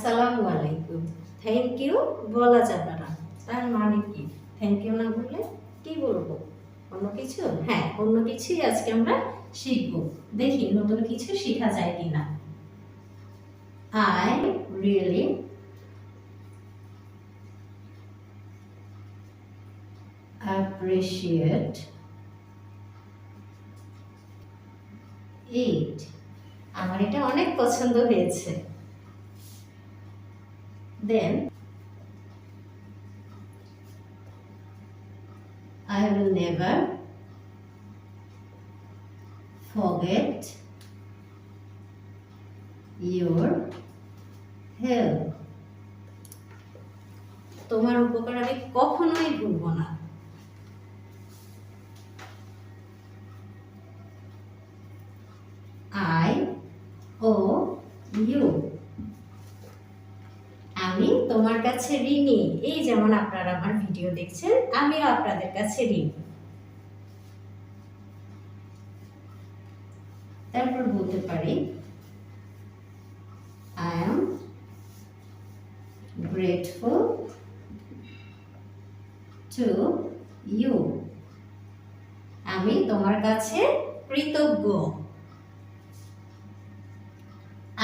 আসসালামু আলাইকুম। Thank you বলা যাবে না, তার মানে কি? থ্যাংক ইউ না বললে কি বলবো? অন্য কিছু? হ্যাঁ, অন্য কিছুই আজকে আমরা শিখবো। দেখি নতুন কিছু শেখা যায় কিনা। I really appreciate it. আমার এটা অনেক পছন্দ হয়েছে। Then I will never forget your help. তোমার উপকার আমি কখনোই ভুলবো না। I owe you. আমি তোমার কাছে ঋণী। এই যেমন আপনারা আমার ভিডিও দেখছেন, আমিও আপনাদের কাছে ঋণী। তারপর বলতে পারি I am grateful to you. আমি তোমার কাছে কৃতজ্ঞ।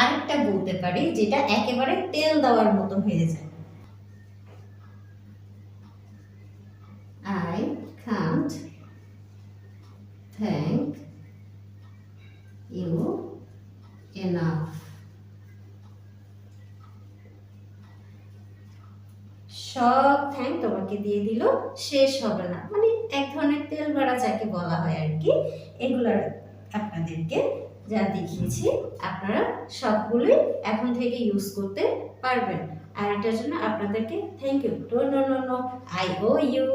আরেকটা বলতে পারি যেটা একেবারে তেল দেওয়ার মতো হয়ে যায়। I can't thank you enough. সব থ্যাঙ্ক তোমাকে দিয়ে দিল, শেষ হবে না, মানে এক ধরনের তেল ভরা যাকে বলা হয় আর কি। এগুলার আপনাদেরকে যা দেখিয়েছি আপনারা সবগুলোই এখন থেকে ইউজ করতে পারবেন। আর এটার জন্য আপনাদেরকে thank you. No no no no, I owe you.